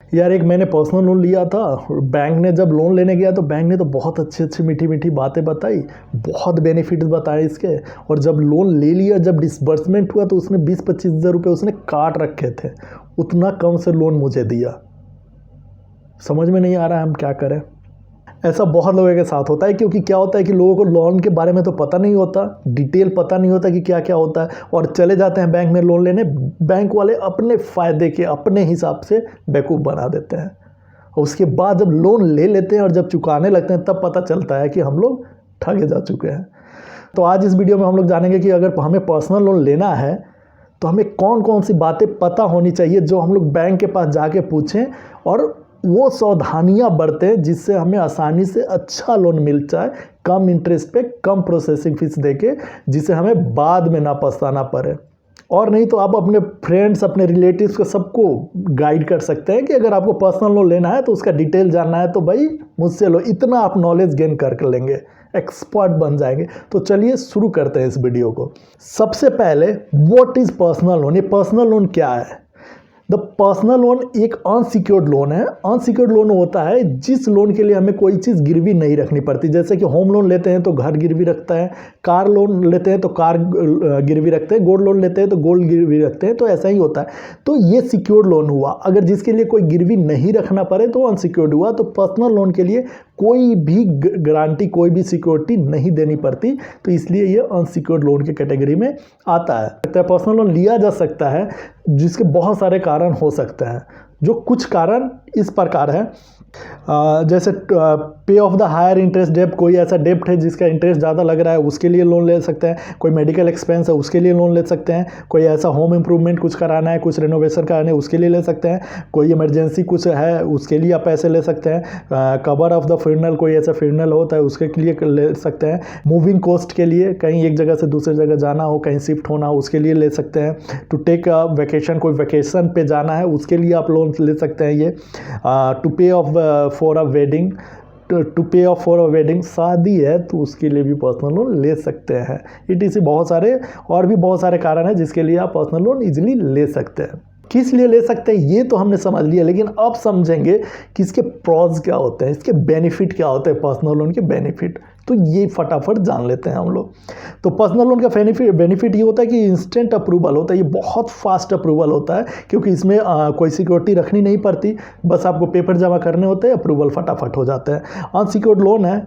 यार एक मैंने पर्सनल लोन लिया था। बैंक ने जब लोन लेने गया तो बैंक ने तो बहुत अच्छी अच्छी मीठी मीठी बातें बताई, बहुत बेनिफिट्स बताए इसके। और जब लोन ले लिया, जब डिसबर्समेंट हुआ तो उसने 20-25 हज़ार रुपये उसने काट रखे थे। उतना कम से लोन मुझे दिया। समझ में नहीं आ रहा है हम क्या करें। ऐसा बहुत लोगों के साथ होता है, क्योंकि क्या होता है कि लोगों को लोन के बारे में तो पता नहीं होता, डिटेल पता नहीं होता कि क्या क्या होता है, और चले जाते हैं बैंक में लोन लेने। बैंक वाले अपने फ़ायदे के अपने हिसाब से बेवकूफ़ बना देते हैं। और उसके बाद जब लोन ले लेते हैं और जब चुकाने लगते हैं तब पता चलता है कि हम लोग ठगे जा चुके हैं। तो आज इस वीडियो में हम लोग जानेंगे कि अगर हमें पर्सनल लोन लेना है तो हमें कौन कौन सी बातें पता होनी चाहिए, जो हम लोग बैंक के पास जाके पूछें और वो सावधानियां बरतें जिससे हमें आसानी से अच्छा लोन मिल जाए, कम इंटरेस्ट पे, कम प्रोसेसिंग फीस देके, जिसे हमें बाद में ना पछताना पड़े। और नहीं तो आप अपने फ्रेंड्स, अपने रिलेटिव्स को सबको गाइड कर सकते हैं कि अगर आपको पर्सनल लोन लेना है तो उसका डिटेल जानना है तो भाई मुझसे लो। इतना आप नॉलेज गेन कर लेंगे, एक्सपर्ट बन जाएंगे। तो चलिए शुरू करते हैं इस वीडियो को। सबसे पहले व्हाट इज पर्सनल लोन? ये पर्सनल लोन क्या है? द पर्सनल लोन एक अनसिक्योर्ड लोन है। अनसिक्योर्ड लोन होता है जिस लोन के लिए हमें कोई चीज़ गिरवी नहीं रखनी पड़ती। जैसे कि होम लोन लेते हैं तो घर गिरवी रखता है, कार लोन लेते हैं तो कार गिरवी रखते हैं, गोल्ड लोन लेते हैं तो गोल्ड गिरवी रखते हैं। तो ऐसा ही होता है। तो ये सिक्योर्ड लोन हुआ। अगर जिसके लिए कोई गिरवी नहीं रखना पड़े तो अनसिक्योर्ड हुआ। तो पर्सनल लोन के लिए कोई भी गारंटी, कोई भी सिक्योरिटी नहीं देनी पड़ती, तो इसलिए ये अनसिक्योर्ड लोन के कैटेगरी में आता है। पर्सनल लोन लिया जा सकता है जिसके बहुत सारे कारण हो सकते हैं। जो कुछ कारण इस प्रकार है, जैसे पे ऑफ द हायर इंटरेस्ट डेब्ट। कोई ऐसा डेब्ट है जिसका इंटरेस्ट ज़्यादा लग रहा है, उसके लिए लोन ले सकते हैं। कोई मेडिकल एक्सपेंस है, उसके लिए लोन ले सकते हैं। कोई ऐसा होम इंप्रूवमेंट कुछ कराना है, कुछ रेनोवेशन कराना है, उसके लिए ले सकते हैं। कोई इमरजेंसी कुछ है, उसके लिए आप पैसे ले सकते हैं। कवर ऑफ द फ्यूनरल, कोई ऐसा फ्यूनरल होता है उसके लिए ले सकते हैं। मूविंग कॉस्ट के लिए, कहीं एक जगह से दूसरी जगह जाना हो, कहीं शिफ्ट होना हो, उसके लिए ले सकते हैं। टू टेक वेकेशन, कोई वेकेशन पे जाना है उसके लिए आप लोन ले सकते हैं। ये to pay off for a wedding, to pay off for a wedding, शादी है तो उसके लिए भी पर्सनल लोन ले सकते हैं। ETC बहुत सारे और भी बहुत सारे कारण हैं जिसके लिए आप पर्सनल लोन इजीली ले सकते हैं। किस लिए ले सकते हैं ये तो हमने समझ लिया, लेकिन अब समझेंगे कि इसके प्रॉज क्या होते हैं, इसके बेनिफिट क्या होते हैं, पर्सनल लोन के बेनिफिट। तो ये फटाफट जान लेते हैं हम लोग। तो पर्सनल लोन का बेनिफिट ये होता है कि इंस्टेंट अप्रूवल होता है। ये बहुत फास्ट अप्रूवल होता है, क्योंकि इसमें कोई सिक्योरिटी रखनी नहीं पड़ती, बस आपको पेपर जमा करने होते हैं, अप्रूवल फटाफट हो जाता है। अनसिक्योर्ड लोन है,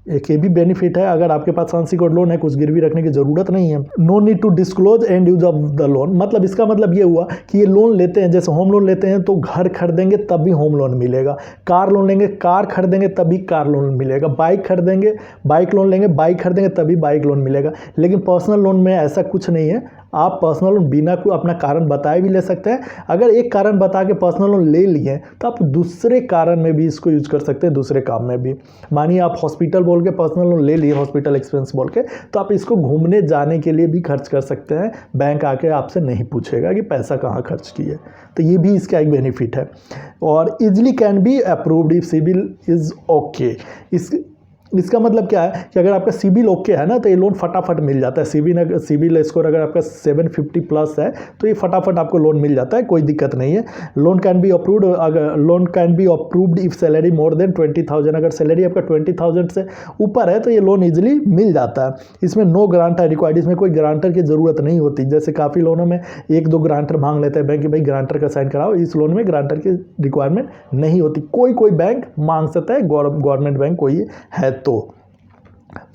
एक ये भी बेनिफिट है, अगर आपके पास अनसिक्योर्ड लोन है, कुछ गिरवी रखने की जरूरत नहीं है। No need to disclose end use of the loan. मतलब इसका मतलब ये हुआ कि ये लोन लेते हैं, जैसे होम लोन लेते हैं तो घर खरीदेंगे तब भी होम लोन मिलेगा, कार लोन लेंगे, कार खरीदेंगे तभी कार लोन मिलेगा, बाइक खरीदेंगे, बाइक लोन लेंगे, बाइक खरीदेंगे तभी बाइक लोन मिलेगा। लेकिन पर्सनल लोन में ऐसा कुछ नहीं है। आप पर्सनल लोन बिना कोई अपना कारण बताए भी ले सकते हैं। अगर एक कारण बता के पर्सनल लोन ले लिए तो आप दूसरे कारण में भी इसको यूज कर सकते हैं, दूसरे काम में भी। मानिए आप हॉस्पिटल बोल के पर्सनल लोन ले लिए, हॉस्पिटल एक्सपेंस बोल के, तो आप इसको घूमने जाने के लिए भी खर्च कर सकते हैं। बैंक आके आपसे नहीं पूछेगा कि पैसा कहाँ खर्च किए। तो ये भी इसका एक बेनिफिट है। और easily can be approved if CIBIL is okay. इसका मतलब क्या है कि अगर आपका सिबिल ओके है ना तो ये लोन फटाफट मिल जाता है। सिबिल स्कोर अगर आपका 750 प्लस है तो ये फटाफट आपको लोन मिल जाता है, कोई दिक्कत नहीं है। लोन कैन बी अप्रूव्ड, अगर loan can be approved if salary more than 20,000। अगर सैलरी आपका 20,000 से ऊपर है तो ये लोन इजिली मिल जाता है। इसमें नो ग्रांटर रिक्वायर्ड, इसमें कोई ग्रांटर की ज़रूरत नहीं होती। जैसे काफ़ी लोनों में 1-2 ग्रांटर मांग लेते हैं बैंक कि भाई ग्रांटर का साइन कराओ। इस लोन में ग्रांटर की रिक्वायरमेंट नहीं होती। कोई बैंक मांग सकता है, गवर्नमेंट बैंक कोई है तो।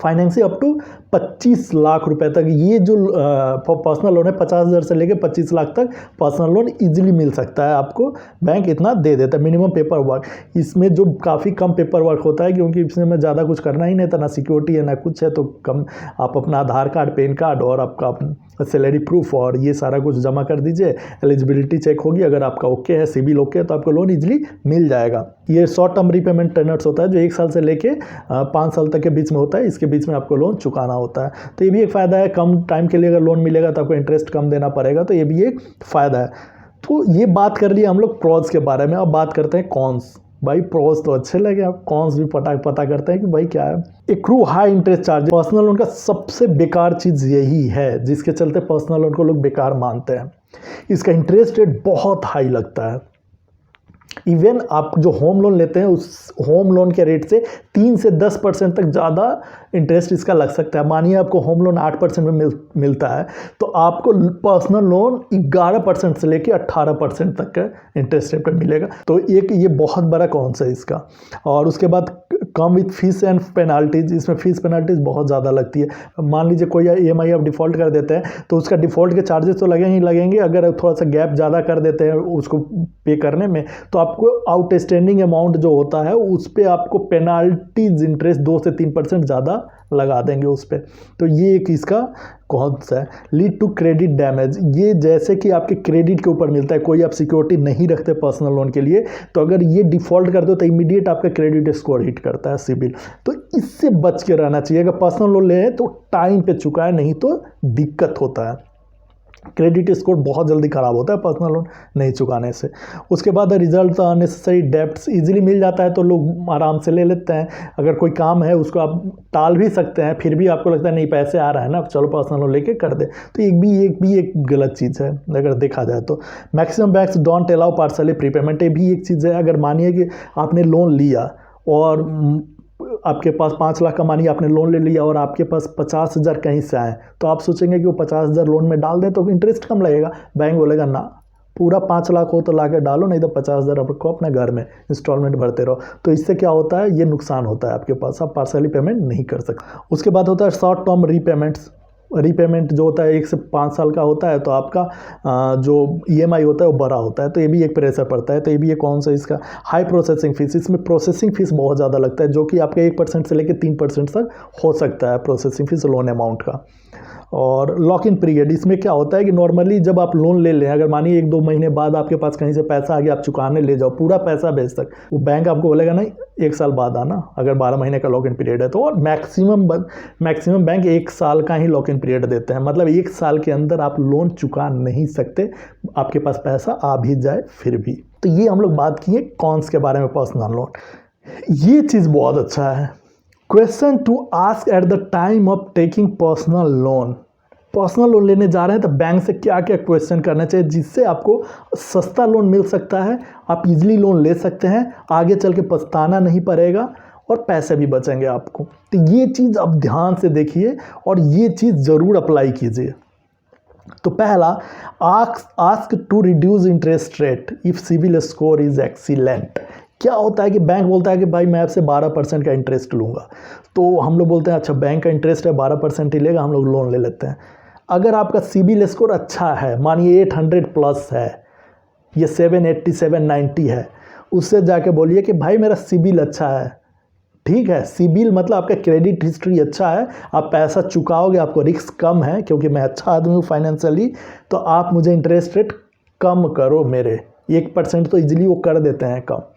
फाइनेंसिंग अप टू 25 लाख रुपए तक, ये जो पर्सनल लोन है 50,000 से लेकर 25 लाख तक पर्सनल लोन इजीली मिल सकता है आपको। बैंक इतना दे देता है। मिनिमम पेपर वर्क, इसमें जो काफ़ी कम पेपर वर्क होता है, क्योंकि इसमें ज़्यादा कुछ करना ही नहीं था, ना सिक्योरिटी है ना कुछ है, तो कम आप अपना आधार कार्ड, पैन कार्ड और आपका सैलरी प्रूफ और ये सारा कुछ जमा कर दीजिए। एलिजिबिलिटी चेक होगी, अगर आपका ओके है, सिबिल ओके है, तो आपको लोन इजीली मिल जाएगा। ये शॉर्ट टर्म रीपेमेंट टेनर्स होता है जो 1 साल से लेके 5 साल तक के बीच में होता है। इसके बीच में आपको लोन चुकाना होता है। तो ये भी एक फ़ायदा है। कम टाइम के लिए अगर लोन मिलेगा तो आपको इंटरेस्ट कम देना पड़ेगा, तो ये भी एक फ़ायदा है। तो ये बात कर लिए हम लोग प्रॉज के बारे में। अब बात करते हैं कॉन्स। भाई प्रॉज तो अच्छे लगे, आप कॉन्स भी पता करते हैं कि भाई क्या है। Accrue high interest charge, personal loan का सबसे बेकार चीज़ यही है जिसके चलते पर्सनल लोन को लोग बेकार मानते हैं। इसका इंटरेस्ट रेट बहुत हाई लगता है। इवन आप जो होम लोन लेते हैं उस होम लोन के रेट से 3 से 10% तक ज़्यादा इंटरेस्ट इसका लग सकता है। मानिए आपको होम लोन 8% में मिलता है, तो आपको पर्सनल लोन 11% से लेकर 18% तक का इंटरेस्ट रेट पे मिलेगा। तो एक ये बहुत बड़ा कॉन्स है इसका। और उसके बाद come with fees and penalties, इसमें फीस पेनाल्टीज बहुत ज़्यादा लगती है। मान लीजिए कोई EMI आप डिफ़ॉल्ट कर देते हैं तो उसका डिफ़ॉल्ट के चार्जेस तो लगेंगे ही लगेंगे, अगर थोड़ा सा गैप ज़्यादा कर देते हैं उसको पे करने में तो आपको आउटस्टैंडिंग अमाउंट जो होता है उस पर आपको पेनाल्टीज इंटरेस्ट 2 से 3% ज़्यादा लगा देंगे उस पर। तो ये एक इसका कौन सा है। लीड टू क्रेडिट डैमेज, ये जैसे कि आपके क्रेडिट के ऊपर मिलता है, कोई आप सिक्योरिटी नहीं रखते पर्सनल लोन के लिए, तो अगर ये डिफ़ॉल्ट कर दो तो इमीडिएट आपका क्रेडिट स्कोर हिट करता है, सिबिल। तो इससे बच के रहना चाहिए। अगर पर्सनल लोन ले तो टाइम पे चुकाए, नहीं तो दिक्कत होता है। क्रेडिट स्कोर बहुत जल्दी ख़राब होता है पर्सनल लोन नहीं चुकाने से। उसके बाद रिजल्ट अननेसेसरी डेब्ट्स, इजीली मिल जाता है तो लोग आराम से ले लेते हैं। अगर कोई काम है उसको आप टाल भी सकते हैं, फिर भी आपको लगता है नहीं पैसे आ रहा है ना, चलो पर्सनल लोन लेके कर दे, तो एक गलत चीज़ है अगर देखा जाए तो। Maximum banks don't allow partly prepayment, ये भी एक चीज़ है। अगर मानिए कि आपने लोन लिया और आपके पास 5 लाख का मानिए आपने लोन ले लिया और आपके पास 50,000 कहीं से आए, तो आप सोचेंगे कि वो 50,000 लोन में डाल दें तो इंटरेस्ट कम लगेगा। बैंक बोलेगा ना, पूरा 5 लाख हो तो ला के डालो, नहीं तो 50,000 रखो अपने घर में, इंस्टॉलमेंट भरते रहो। तो इससे क्या होता है, ये नुकसान होता है आपके पास, आप पार्सली पेमेंट नहीं कर सकते। उसके बाद होता है शॉर्ट टर्म रीपेमेंट जो होता है 1 से 5 साल का होता है, तो आपका जो EMI होता है वो बड़ा होता है, तो ये भी एक प्रेशर पड़ता है। तो ये भी एक कौन सा इसका हाई प्रोसेसिंग फीस, इसमें प्रोसेसिंग फीस बहुत ज़्यादा लगता है, जो कि आपका 1% से लेकर 3% तक हो सकता है प्रोसेसिंग फीस लोन अमाउंट का। और लॉक इन पीरियड, इसमें क्या होता है कि नॉर्मली जब आप लोन ले लें, अगर मानिए 1-2 महीने बाद आपके पास कहीं से पैसा आ गया, आप चुकाने ले जाओ पूरा पैसा बेच तक, वो बैंक आपको बोलेगा नहीं 1 साल बाद आना, अगर 12 महीने का लॉक इन पीरियड है तो। और मैक्सिमम बैंक 1 साल का ही लॉक इन पीरियड देते हैं, मतलब 1 साल के अंदर आप लोन चुका नहीं सकते, आपके पास पैसा आ भी जाए फिर भी। तो ये हम लोग बात किए कॉन्स के बारे में पर्सनल लोन। ये चीज़ बहुत अच्छा है, question to ask at the time of taking personal loan. Personal loan लेने जा रहे हैं तो बैंक से क्या क्या क्वेश्चन करना चाहिए जिससे आपको सस्ता लोन मिल सकता है, आप इजीली लोन ले सकते हैं, आगे चल के पछताना नहीं पड़ेगा और पैसे भी बचेंगे आपको। तो ये चीज़ आप ध्यान से देखिए और ये चीज़ ज़रूर अप्लाई कीजिए। तो पहला, ask to reduce interest rate if CIBIL score is excellent. क्या होता है कि बैंक बोलता है कि भाई मैं आपसे 12% का इंटरेस्ट लूँगा, तो हम लोग बोलते हैं अच्छा बैंक का इंटरेस्ट है 12% ही लेगा, हम लोग लोन ले लेते हैं। अगर आपका सिबिल स्कोर अच्छा है, मानिए 800 प्लस है, ये 780 790 है, उससे जाके बोलिए कि भाई मेरा सिबिल अच्छा है, ठीक है। सिबिल मतलब आपका क्रेडिट हिस्ट्री अच्छा है, आप पैसा चुकाओगे, आपको रिस्क कम है क्योंकि मैं अच्छा आदमी हूँ फाइनेंशियली, तो आप मुझे इंटरेस्ट रेट कम करो मेरे। 1% तो इजीली वो कर देते हैं कम।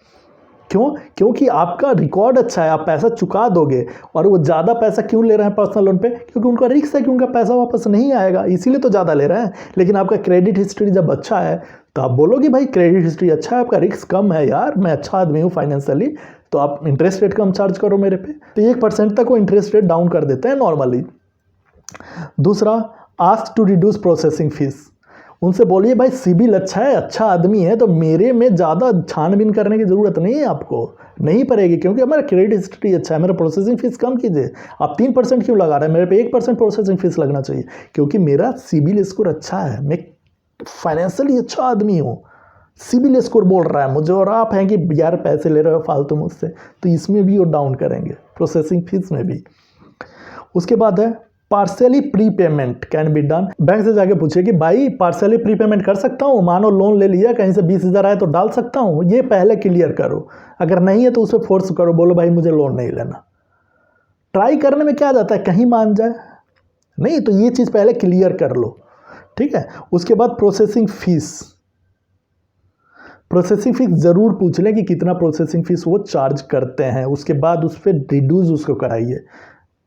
क्यों? क्योंकि आपका रिकॉर्ड अच्छा है, आप पैसा चुका दोगे। और वो ज़्यादा पैसा क्यों ले रहे हैं पर्सनल लोन पे? क्योंकि उनका रिस्क है कि उनका पैसा वापस नहीं आएगा, इसीलिए तो ज़्यादा ले रहे हैं। लेकिन आपका क्रेडिट हिस्ट्री जब अच्छा है तो आप बोलोगे भाई क्रेडिट हिस्ट्री अच्छा है, आपका रिस्क कम है यार, मैं अच्छा आदमी हूँ फाइनेंशियली, तो आप इंटरेस्ट रेट कम चार्ज करो मेरे पे। तो 1% तक वो इंटरेस्ट रेट डाउन कर देते हैं नॉर्मली। दूसरा, ask to reduce processing fees. उनसे बोलिए भाई सिबिल अच्छा है, अच्छा आदमी है, तो मेरे में ज़्यादा छानबीन करने की ज़रूरत नहीं है, आपको नहीं पड़ेगी, क्योंकि हमारा क्रेडिट हिस्ट्री अच्छा है, मेरा प्रोसेसिंग फीस कम कीजिए। आप 3% क्यों लगा रहे हैं, मेरे पे 1% प्रोसेसिंग फीस लगना चाहिए, क्योंकि मेरा सिबिल स्कोर अच्छा है, मैं फाइनेंशियली अच्छा आदमी हूँ। सिबिल स्कोर बोल रहा है मुझे, और आप हैं कि यार पैसे ले रहे हो फालतू मुझसे, तो इसमें भी वो डाउन करेंगे, प्रोसेसिंग फीस में भी। उसके बाद है partly prepayment can be done. Bank से जाके पूछिए कि भाई पार्सली प्रीपेमेंट कर सकता हूँ, मानो लोन ले लिया कहीं से 20,000 आए तो डाल सकता हूँ, ये पहले क्लियर करो। अगर नहीं है तो उसे फोर्स करो, बोलो भाई मुझे लोन नहीं लेना। ट्राई करने में क्या जाता है, कहीं मान जाए, नहीं तो ये चीज़ पहले क्लियर कर लो, ठीक है। उसके बाद प्रोसेसिंग फीस ज़रूर पूछ लें कि कितना प्रोसेसिंग फीस वो चार्ज करते हैं, उसके बाद उस पर रिड्यूस उसको कराइए,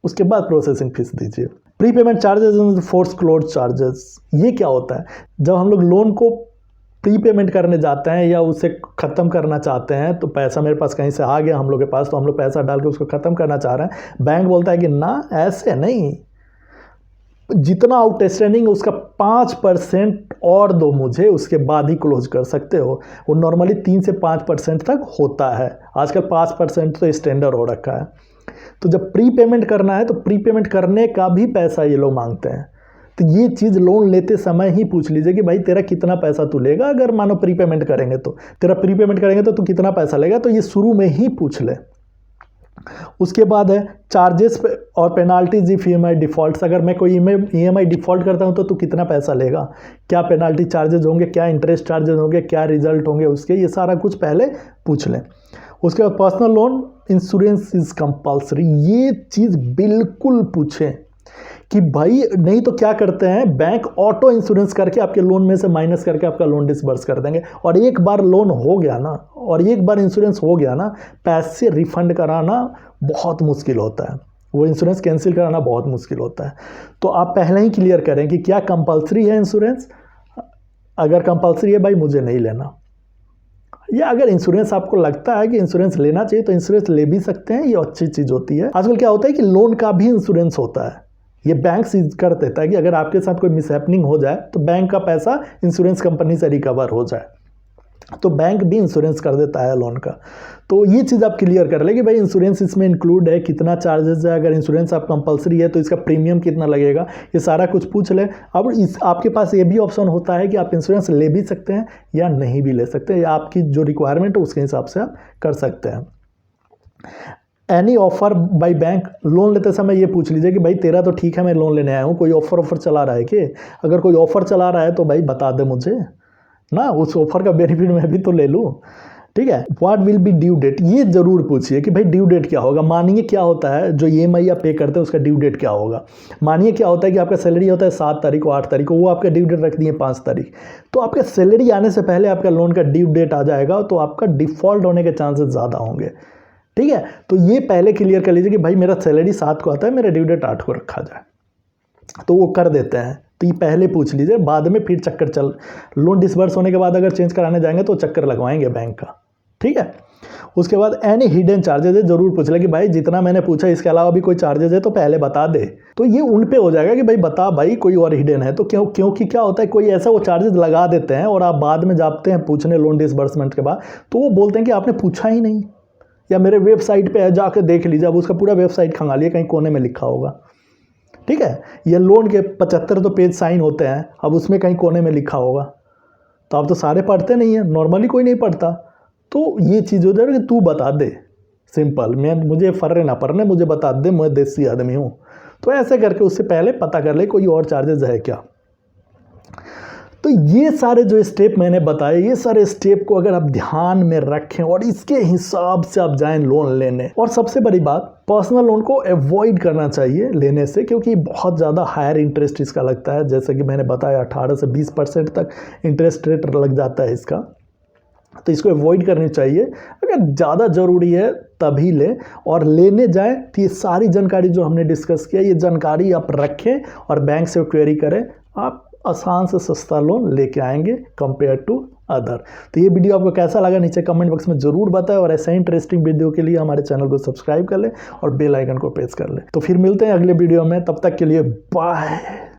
उसके बाद प्रोसेसिंग फीस दीजिए। Prepayment charges and force close charges, ये क्या होता है? जब हम लोग लोन को प्रीपेमेंट करने जाते हैं या उसे ख़त्म करना चाहते हैं, तो पैसा मेरे पास कहीं से आ गया हम लोग के पास, तो हम लोग पैसा डाल के उसको ख़त्म करना चाह रहे हैं, बैंक बोलता है कि ना ऐसे नहीं, जितना आउटस्टैंडिंग है उसका 5% और दो मुझे, उसके बाद ही क्लोज कर सकते हो। वो नॉर्मली 3 से 5% तक होता है, आजकल 5% तो स्टैंडर्ड हो रखा है। तो जब प्री पेमेंट करना है तो प्री पेमेंट करने का भी पैसा ये लोग मांगते हैं। तो ये चीज़ लोन लेते समय ही पूछ लीजिए कि भाई तेरा कितना पैसा तू लेगा, अगर मानो प्री पेमेंट करेंगे तो तेरा प्री पेमेंट करेंगे तो तू कितना पैसा लेगा, तो ये शुरू में ही पूछ ले। उसके बाद है चार्जेस और पेनाल्टीज इफ ईएमआई डिफ़ॉल्ट्स। अगर मैं कोई ईएमआई डिफ़ॉल्ट करता हूं तो तू कितना पैसा लेगा, क्या पेनाल्टी चार्जेस होंगे, क्या इंटरेस्ट चार्जेस होंगे, क्या रिजल्ट होंगे उसके, ये सारा कुछ पहले पूछ लें। उसके बाद personal loan insurance is compulsory, ये चीज़ बिल्कुल पूछें कि भाई नहीं तो क्या करते हैं, बैंक ऑटो इंश्योरेंस करके आपके लोन में से माइनस करके आपका लोन डिसबर्स कर देंगे। और एक बार लोन हो गया ना, और एक बार इंश्योरेंस हो गया ना, पैसे रिफंड कराना बहुत मुश्किल होता है, वो इंश्योरेंस कैंसिल कराना बहुत मुश्किल होता है। तो आप पहले ही क्लियर करें कि क्या कंपल्सरी है इंश्योरेंस। अगर कंपल्सरी है भाई मुझे नहीं लेना, या अगर इंश्योरेंस आपको लगता है कि इंश्योरेंस लेना चाहिए तो इंश्योरेंस ले भी सकते हैं, ये अच्छी चीज़ होती है। आजकल क्या होता है कि लोन का भी इंश्योरेंस होता है, ये बैंक सीज कर देता है कि अगर आपके साथ कोई मिसहैपनिंग हो जाए तो बैंक का पैसा इंश्योरेंस कंपनी से रिकवर हो जाए, तो बैंक भी इंश्योरेंस कर देता है लोन का। तो ये चीज़ आप क्लियर कर ले कि भाई इंश्योरेंस इसमें इंक्लूड है, कितना चार्जेस है, अगर इंश्योरेंस आप कंपलसरी है तो इसका प्रीमियम कितना लगेगा, ये सारा कुछ पूछ ले। अब इस आपके पास ये भी ऑप्शन होता है कि आप इंश्योरेंस ले भी सकते हैं या नहीं भी ले सकते हैं, या आपकी जो रिक्वायरमेंट है उसके हिसाब से आप कर सकते हैं। Any offer by bank, loan लेते समय ये पूछ लीजिए कि भाई तेरा तो ठीक है मैं लोन लेने आया हूँ, कोई ऑफर चला रहा है कि, अगर कोई ऑफर चला रहा है तो भाई बता दे मुझे ना, उस ऑफर का बेनिफिट मैं भी तो ले लूँ। ठीक है। What will be due date, ये जरूर पूछिए कि भाई ड्यू डेट क्या होगा। मानिए क्या होता है जो ईएमआई आप पे करते हैं उसका ड्यू डेट क्या होगा। मानिए क्या होता है कि आपका सैलरी होता है 7 तारीख को, 8 तारीख को, वो आपका ड्यू डेट रख दिए 5 तारीख, तो आपका सैलरी आने से पहले आपका लोन का ड्यू डेट आ जाएगा, तो आपका डिफॉल्ट होने के चांसेस ज़्यादा होंगे। ठीक है, तो ये पहले क्लियर कर लीजिए कि भाई मेरा सैलरी 7 को आता है, मेरा ड्यू डेट 8 को रखा जाए, तो वो कर देते हैं। तो ये पहले पूछ लीजिए, बाद में फिर चक्कर चल, लोन डिसबर्स होने के बाद अगर चेंज कराने जाएंगे तो चक्कर लगवाएंगे बैंक का। ठीक है। उसके बाद एनी हिडन चार्जेस है, जरूर पूछ ले कि भाई जितना मैंने पूछा इसके अलावा भी कोई चार्जेस है तो पहले बता दे, तो ये उन पे हो जाएगा कि भाई बता भाई कोई और हिडन है तो क्योंकि क्या होता है कोई ऐसा वो चार्जेस लगा देते हैं और आप बाद में जाते हैं पूछने लोन डिसबर्समेंट के बाद, तो वो बोलते हैं कि आपने पूछा ही नहीं, या मेरे वेबसाइट पे है जाकर देख लीजिए, अब उसका पूरा वेबसाइट खंगालिए, कहीं कोने में लिखा होगा। ठीक है, ये लोन के 75 तो पेज साइन होते हैं, अब उसमें कहीं कोने में लिखा होगा, तो आप तो सारे पढ़ते नहीं हैं, नॉर्मली कोई नहीं पढ़ता, तो ये चीज़ हो जाए कि तू बता दे, सिंपल, मुझे फर्रे ना पड़ने, मुझे बता दे, मैं देसी आदमी हूँ। तो ऐसे करके उससे पहले पता कर ले कोई और चार्जेस है क्या। तो ये सारे जो स्टेप मैंने बताए, ये सारे स्टेप को अगर आप ध्यान में रखें और इसके हिसाब से आप जाएं लोन लेने। और सबसे बड़ी बात, पर्सनल लोन को अवॉइड करना चाहिए लेने से, क्योंकि बहुत ज़्यादा हायर इंटरेस्ट इसका लगता है, जैसे कि मैंने बताया 18 से 20% तक इंटरेस्ट रेट लग जाता है इसका, तो इसको अवॉइड करनी चाहिए। अगर ज़्यादा ज़रूरी है तभी ले, और लेने जाएं तो ये सारी जानकारी जो हमने डिस्कस किया, ये जानकारी आप रखें और बैंक से क्वेरी करें, आप आसान से सस्ता लोन लेके आएंगे कंपेयर टू अदर। तो ये वीडियो आपको कैसा लगा नीचे कमेंट बॉक्स में ज़रूर बताएं, और ऐसे इंटरेस्टिंग वीडियो के लिए हमारे चैनल को सब्सक्राइब कर लें और बेल आइकन को प्रेस कर लें। तो फिर मिलते हैं अगले वीडियो में, तब तक के लिए बाय।